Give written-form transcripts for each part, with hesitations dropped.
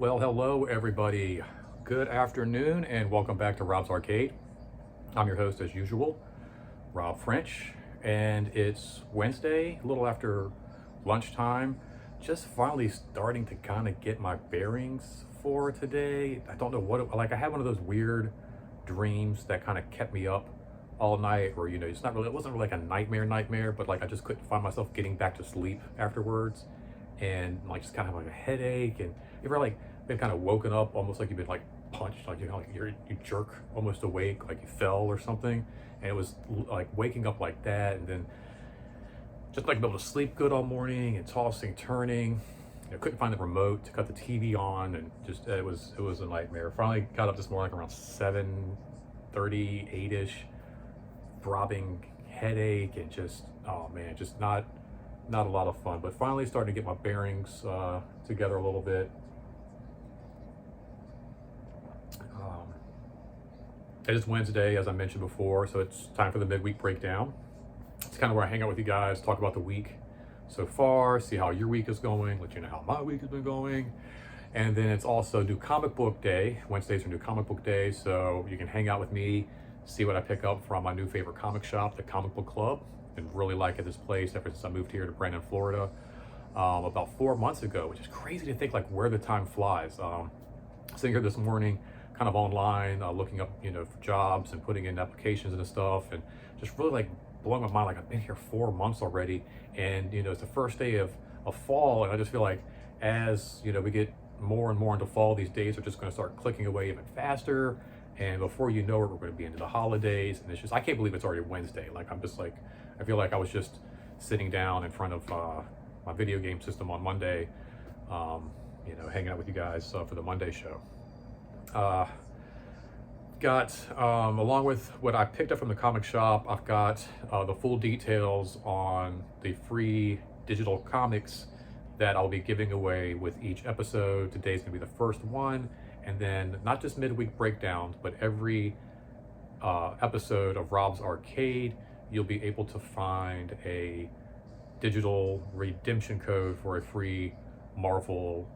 Well, hello everybody. Good afternoon and welcome back to Rob's Arcade. I'm your host as usual, Rob French, and it's Wednesday, a little after lunchtime. Just finally starting to kind of get my bearings for today. I don't know what, I had one of those weird dreams that kind of kept me up all night, where, it's not really, it wasn't really like a nightmare, but I just couldn't find myself getting back to sleep afterwards. And just kind of like a headache, and you ever been kind of woken up almost like you've been punched, you jerk almost awake, like you fell or something. And it was like waking up like that, and then just not able to sleep good all morning and tossing, turning. Couldn't find the remote to cut the TV on, and just it was a nightmare. Finally got up this morning around 7:30, 8ish, throbbing headache, and just, oh man, just not a lot of fun, but finally starting to get my bearings together a little bit. It is Wednesday, as I mentioned before, so it's time for the midweek breakdown. It's kind of where I hang out with you guys, talk about the week so far, see how your week is going, let you know how my week has been going. And then it's also New Comic Book Day. Wednesdays are New Comic Book Day, so you can hang out with me, see what I pick up from my new favorite comic shop, the Comic Book Club. Been really liking this place ever since I moved here to Brandon, Florida, about 4 months ago, which is crazy to think where the time flies. Sitting here this morning, kind of online, looking up, for jobs and putting in applications and stuff, and just really blowing my mind. I've been here 4 months already, and it's the first day of fall, and I just feel as we get more and more into fall, these days are just going to start clicking away even faster, and before you know it, we're going to be into the holidays, and it's just, I can't believe it's already Wednesday. I'm just I feel like I was just sitting down in front of my video game system on Monday, hanging out with you guys for the Monday show. Along with what I picked up from the comic shop, I've got the full details on the free digital comics that I'll be giving away with each episode. Today's gonna be the first one, and then not just midweek breakdowns, but every episode of Rob's Arcade, you'll be able to find a digital redemption code for a free Marvel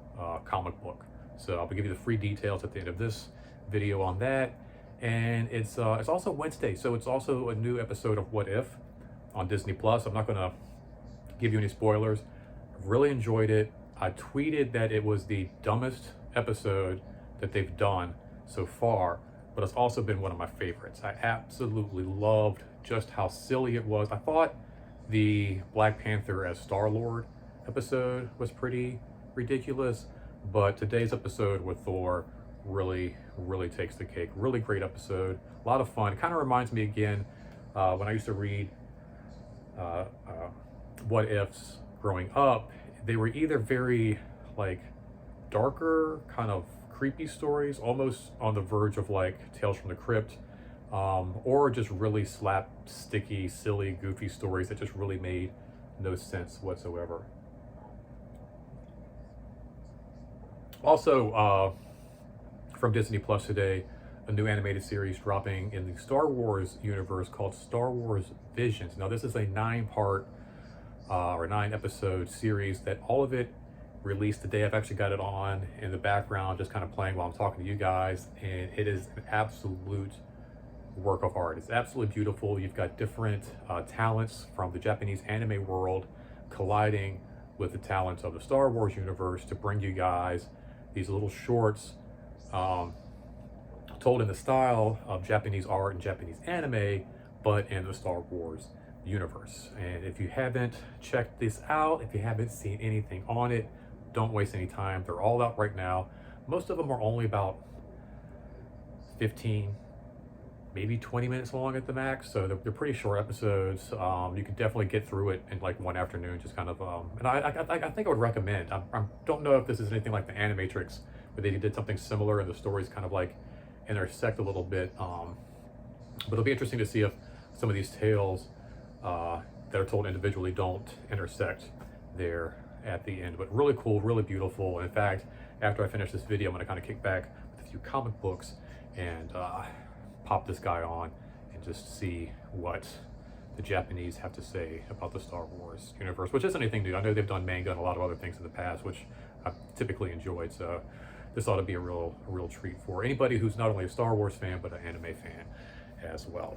comic book. So I'll be giving you the free details at the end of this video on that. And it's also Wednesday, so it's also a new episode of What If on Disney Plus. I'm not gonna give you any spoilers. I've really enjoyed it. I tweeted that it was the dumbest episode that they've done so far, but it's also been one of my favorites. I absolutely loved just how silly it was. I thought the Black Panther as Star-Lord episode was pretty ridiculous, but today's episode with Thor really takes the cake. Really great episode, a lot of fun. It kind of reminds me again when I used to read What Ifs growing up. They were either very darker, kind of creepy stories, almost on the verge of Tales from the Crypt, or just really slapsticky, silly, goofy stories that just really made no sense whatsoever. Also, from Disney Plus today, a new animated series dropping in the Star Wars universe called Star Wars Visions. Now, this is a 9-part or 9-episode series that all of it released today. I've actually got it on in the background, just kind of playing while I'm talking to you guys, and it is an absolute work of art. It's absolutely beautiful. You've got different talents from the Japanese anime world colliding with the talents of the Star Wars universe to bring you guys these little shorts told in the style of Japanese art and Japanese anime, but in the Star Wars universe. And if you haven't checked this out, if you haven't seen anything on it, don't waste any time. They're all out right now. Most of them are only about 15, maybe 20 minutes long at the max, so they're pretty short episodes. You can definitely get through it in one afternoon, just kind of, and I think I would recommend. I don't know if this is anything like the Animatrix, where they did something similar and the story's kind of intersect a little bit. But it'll be interesting to see if some of these tales that are told individually don't intersect there at the end. But really cool, really beautiful. In fact, after I finish this video, I'm going to kind of kick back with a few comic books and pop this guy on and just see what the Japanese have to say about the Star Wars universe, which isn't anything new. I know they've done manga and a lot of other things in the past, which I've typically enjoyed. So this ought to be a real treat for anybody who's not only a Star Wars fan, but an anime fan as well.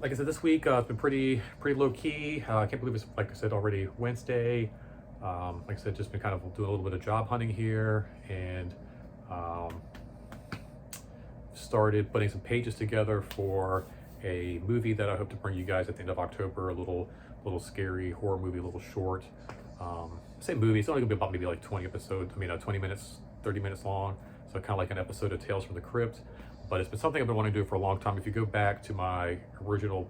Like I said, this week it's been pretty low key. I can't believe it's, like I said, already Wednesday. Like I said, just been kind of doing a little bit of job hunting here, and started putting some pages together for a movie that I hope to bring you guys at the end of October. A little scary horror movie, a little short. Say movie, it's only gonna be about maybe like 20 episodes. 20 minutes, 30 minutes long. So kind of like an episode of Tales from the Crypt. But it's been something I've been wanting to do for a long time. If you go back to my original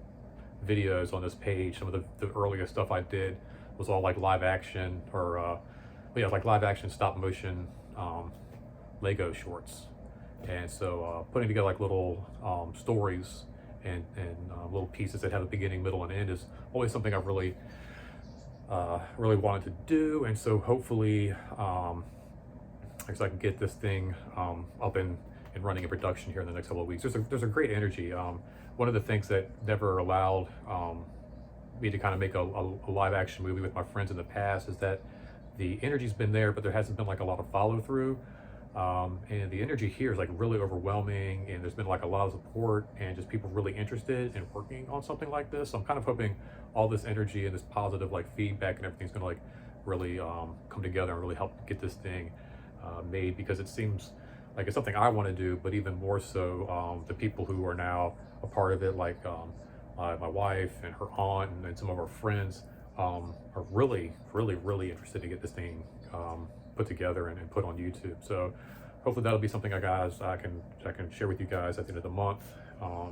videos on this page, some of the earliest stuff I did was all like live action or like live action stop motion Lego shorts. And so putting together like little stories and little pieces that have a beginning, middle, and end is always something I've really wanted to do. And so hopefully I can get this thing up and running in production here in the next couple of weeks. There's a great energy. One of the things that never allowed me to kind of make a live action movie with my friends in the past is that the energy's been there, but there hasn't been like a lot of follow through. And the energy here is like really overwhelming, and there's been like a lot of support and just people really interested in working on something like this. So I'm kind of hoping all this energy and this positive like feedback and everything's gonna like really come together and really help get this thing made, because it seems like it's something I want to do, but even more so the people who are now a part of it, like my wife and her aunt and some of our friends are really interested to get this thing put together and put on YouTube. So hopefully that'll be something I can share with you guys at the end of the month. I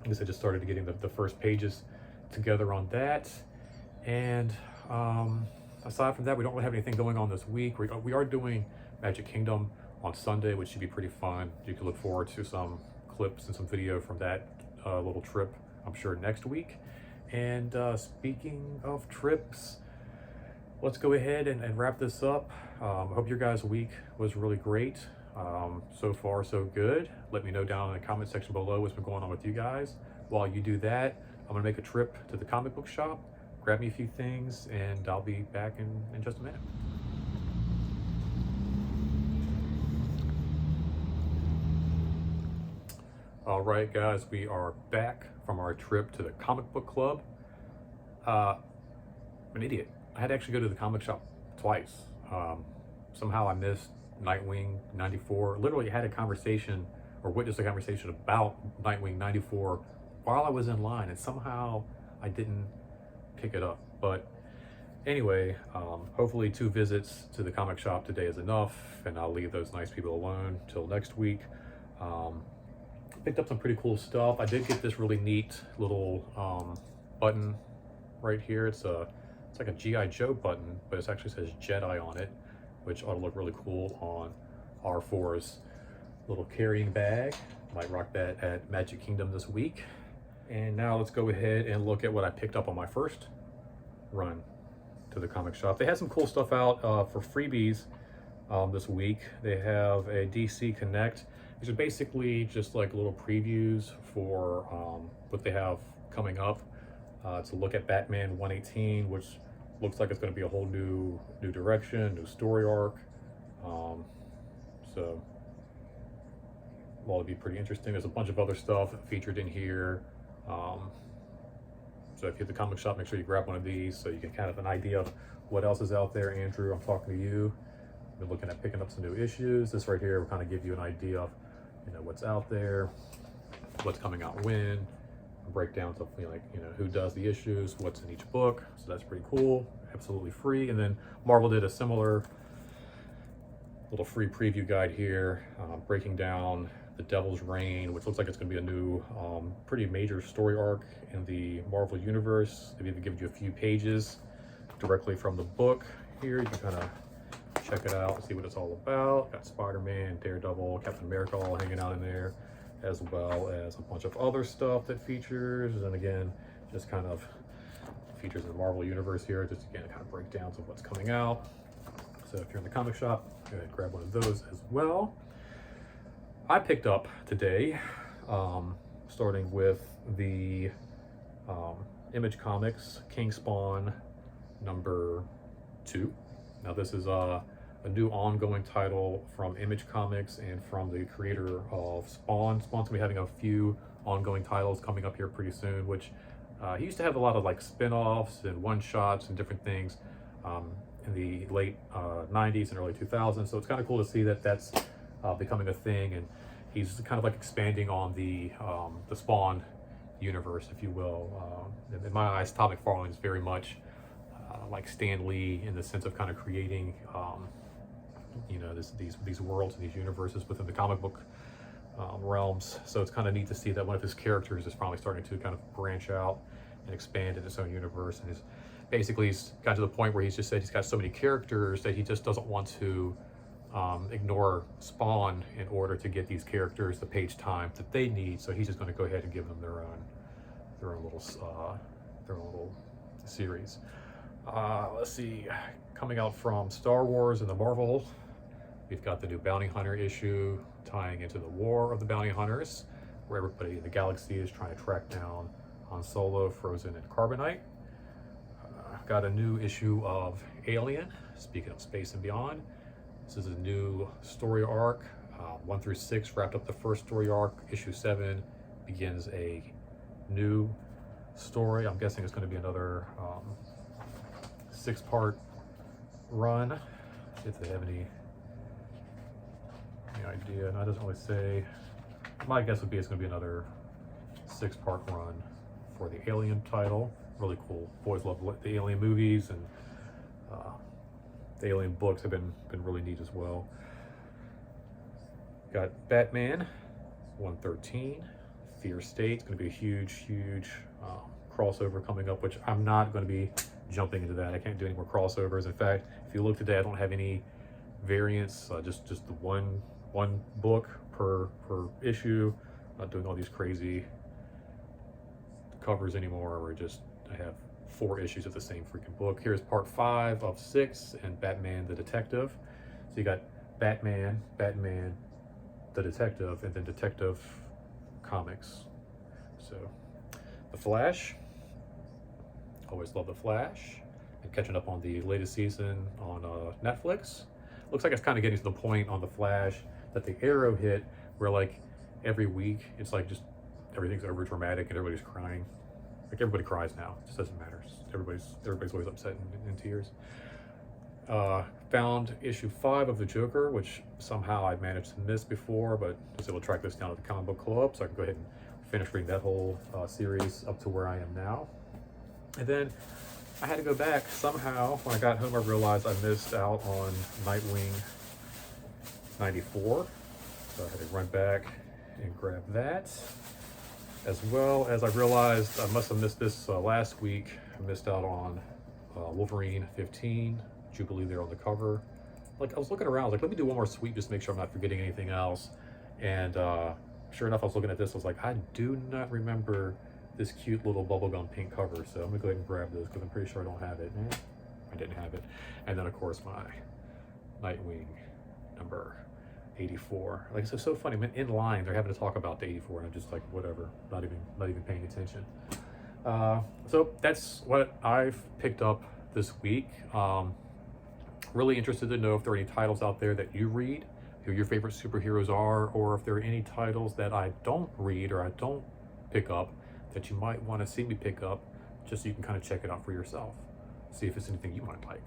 guess I just started getting the first pages together on that. And aside from that, we don't really have anything going on this week. We are doing Magic Kingdom on Sunday, which should be pretty fun. You can look forward to some clips and some video from that little trip, I'm sure, next week. And speaking of trips, let's go ahead and wrap this up. I hope your guys' week was really great. So far, so good. Let me know down in the comment section below what's been going on with you guys. While you do that, I'm gonna make a trip to the comic book shop, grab me a few things, and I'll be back in just a minute. All right, guys, we are back from our trip to the comic book club. I'm an idiot. I had to actually go to the comic shop twice. Somehow I missed Nightwing 94. Literally had a conversation or witnessed a conversation about Nightwing 94 while I was in line, and somehow I didn't pick it up. But anyway, hopefully 2 visits to the comic shop today is enough, and I'll leave those nice people alone till next week. Picked up some pretty cool stuff. I did get this really neat little button right here. It's like a G.I. Joe button, but it actually says Jedi on it, which ought to look really cool on R4's little carrying bag. Might rock that at Magic Kingdom this week. And now let's go ahead and look at what I picked up on my first run to the comic shop. They had some cool stuff out for freebies this week. They have a DC Connect. These are basically just like little previews for what they have coming up. It's a look at Batman 118, which looks like it's going to be a whole new direction, new story arc. So well, it'd be pretty interesting. There's a bunch of other stuff featured in here. So if you're at the comic shop, make sure you grab one of these so you can kind of have an idea of what else is out there. Andrew, I'm talking to you. I've been looking at picking up some new issues. This right here will kind of give you an idea of, what's out there, what's coming out when, breakdowns of who does the issues, what's in each book. So that's pretty cool, absolutely free. And then Marvel did a similar little free preview guide here, breaking down the Devil's Reign, which looks like it's going to be a new pretty major story arc in the Marvel universe. They've even given you a few pages directly from the book here. You can kind of check it out, see what it's all about. Got Spider-Man, Daredevil, Captain America all hanging out in there, as well as a bunch of other stuff that features, and again, just kind of features in the Marvel universe here, just again, kind of breakdowns of what's coming out. So if you're in the comic shop, go ahead and grab one of those as well. I picked up today, starting with the Image Comics King Spawn number 2. Now this is a new ongoing title from Image Comics and from the creator of Spawn. Spawn's gonna be having a few ongoing titles coming up here pretty soon, which he used to have a lot of like spin-offs and one-shots and different things in the late 90s and early 2000s. So it's kind of cool to see that that's becoming a thing, and he's kind of like expanding on the Spawn universe, if you will. In my eyes, Todd McFarlane is very much like Stan Lee in the sense of kind of creating, you know, these worlds and these universes within the comic book realms. So it's kind of neat to see that one of his characters is finally starting to kind of branch out and expand in its own universe. And he's got to the point where he's just said he's got so many characters that he just doesn't want to ignore Spawn in order to get these characters the page time that they need. So he's just going to go ahead and give them their own little series. Let's see, coming out from Star Wars and the Marvel, we've got the new Bounty Hunter issue tying into the War of the Bounty Hunters, where everybody in the galaxy is trying to track down Han Solo, Frozen, and Carbonite. Got a new issue of Alien, speaking of space and beyond. This is a new story arc. 1 through 6 wrapped up the first story arc. Issue 7 begins a new story. I'm guessing it's going to be another 6-part run. If they have any idea, and that doesn't really say. My guess would be it's going to be another 6-part run for the Alien title. Really cool. Boys love the Alien movies, and the Alien books have been really neat as well. Got Batman 113, Fear State. It's going to be a huge crossover coming up, which I'm not going to be jumping into that. I can't do any more crossovers. In fact, if you look today, I don't have any variants. Just the one book per issue. Not doing all these crazy covers anymore. I have 4 issues of the same freaking book. Here's part 5 of 6 and Batman the Detective. So you got Batman, the Detective, and then Detective Comics. So The Flash. Always love The Flash. And catching up on the latest season on Netflix. Looks like it's kind of getting to the point on The Flash that the Arrow hit where like every week it's like just everything's over dramatic and everybody's crying. Like everybody cries now. It just doesn't matter. Everybody's always upset in tears. Found issue 5 of The Joker, which somehow I managed to miss before, but I was able to track this down at the Comic Book Club, so I can go ahead and finish reading that whole series up to where I am now. And then I had to go back somehow. When I got home, I realized I missed out on Nightwing 94, so I had to run back and grab that. As well as I realized I must have missed this last week. I missed out on Wolverine 15, Jubilee there on the cover. Like I was looking around, I was like, let me do one more sweep just to make sure I'm not forgetting anything else. And sure enough, I was looking at this, I was like, I do not remember this cute little bubblegum pink cover. So I'm gonna go ahead and grab this because I'm pretty sure I don't have it. I didn't have it. And then of course my Nightwing number 84. Like it's so funny. In line, they're having to talk about the 84, and I'm just like, whatever, not even paying attention. So that's what I've picked up this week. Really interested to know if there are any titles out there that you read, who your favorite superheroes are, or if there are any titles that I don't read or I don't pick up that you might want to see me pick up, just so you can kind of check it out for yourself, see if it's anything you might like.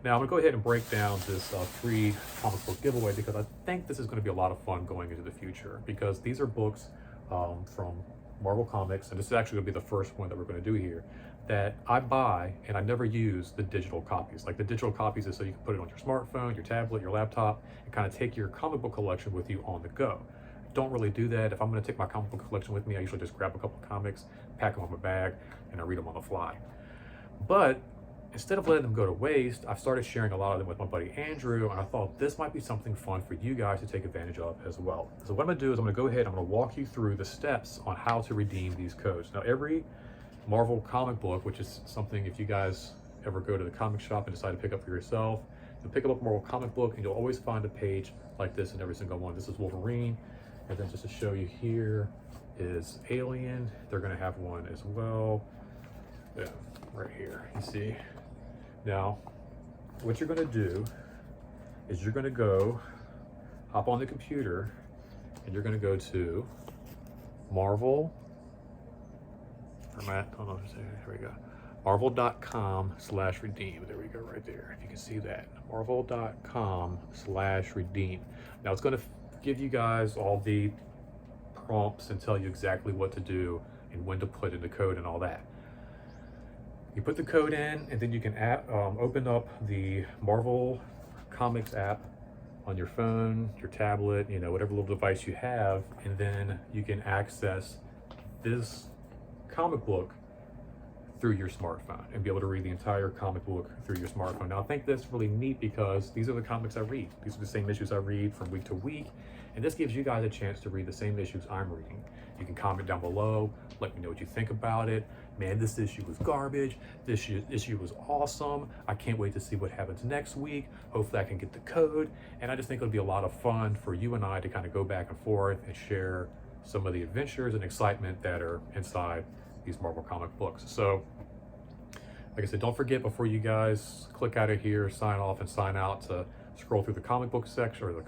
Now I'm gonna go ahead and break down this free comic book giveaway because I think this is gonna be a lot of fun going into the future, because these are books from Marvel Comics, and this is actually gonna be the first one that we're gonna do here, that I buy and I never use the digital copies. Like the digital copies is so you can put it on your smartphone, your tablet, your laptop, and kind of take your comic book collection with you on the go. Don't really do that. If I'm gonna take my comic book collection with me, I usually just grab a couple of comics, pack them on my bag, and I read them on the fly. But instead of letting them go to waste, I've started sharing a lot of them with my buddy Andrew, and I thought this might be something fun for you guys to take advantage of as well. So what I'm gonna do is I'm gonna go ahead, I'm gonna walk you through the steps on how to redeem these codes. Now, every Marvel comic book, which is something, if you guys ever go to the comic shop and decide to pick up for yourself, you'll pick up a Marvel comic book and you'll always find a page like this in every single one. This is Wolverine, and then just to show you, here is Alien. They're gonna have one as well. Yeah, right here, you see. Now, what you're gonna do is you're gonna go hop on the computer and you're gonna go to Marvel, here we go, marvel.com/redeem. There we go, right there. If you can see that, marvel.com/redeem. Now it's gonna give you guys all the prompts and tell you exactly what to do and when to put in the code and all that. You put the code in, and then you can open up the Marvel Comics app on your phone, your tablet, you know, whatever little device you have, and then you can access this comic book through your smartphone and be able to read the entire comic book through your smartphone. Now, I think that's really neat because these are the comics I read. These are the same issues I read from week to week, and this gives you guys a chance to read the same issues I'm reading. You can comment down below, let me know what you think about it. Man, this issue was garbage. This issue was awesome. I can't wait to see what happens next week. Hopefully I can get the code. And I just think it'll be a lot of fun for you and I to kind of go back and forth and share some of the adventures and excitement that are inside these Marvel comic books. So, like I said, don't forget, before you guys click out of here, sign off and sign out, to scroll through the comment section, or the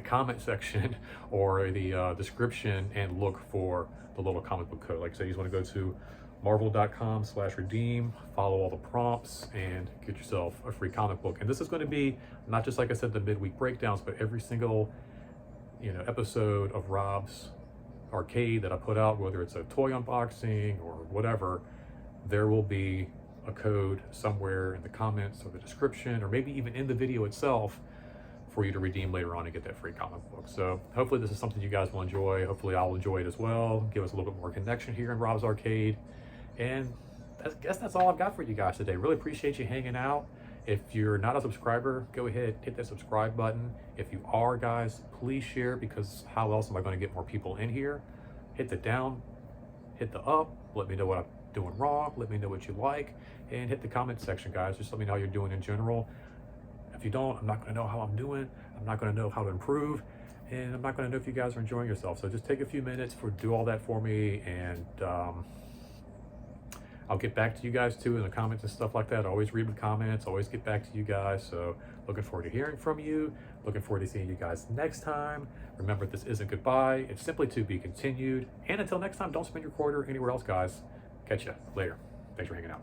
comment section, or the description, and look for the little comic book code. Like I said, you just want to go to marvel.com/redeem, follow all the prompts, and get yourself a free comic book. And this is going to be not just, like I said, the midweek breakdowns, but every single, you know, episode of Rob's Arcade that I put out, whether it's a toy unboxing or whatever, there will be a code somewhere in the comments or the description, or maybe even in the video itself, for you to redeem later on and get that free comic book. So hopefully this is something you guys will enjoy. Hopefully I'll enjoy it as well. Give us a little bit more connection here in Rob's Arcade. And I guess that's all I've got for you guys today. Really appreciate you hanging out. If you're not a subscriber, go ahead, hit that subscribe button. If you are, guys, please share, because how else am I going to get more people in here? Hit the down, hit the up, let me know what I'm doing wrong, let me know what you like, and hit the comment section, guys. Just let me know how you're doing in general. If you don't, I'm not going to know how I'm doing. I'm not going to know how to improve, and I'm not going to know if you guys are enjoying yourself. So just take a few minutes do all that for me, and I'll get back to you guys too in the comments and stuff like that. I always read the comments, always get back to you guys. So looking forward to hearing from you. Looking forward to seeing you guys next time. Remember, this isn't goodbye. It's simply to be continued. And until next time, don't spend your quarter anywhere else, guys. Catch ya later. Thanks for hanging out.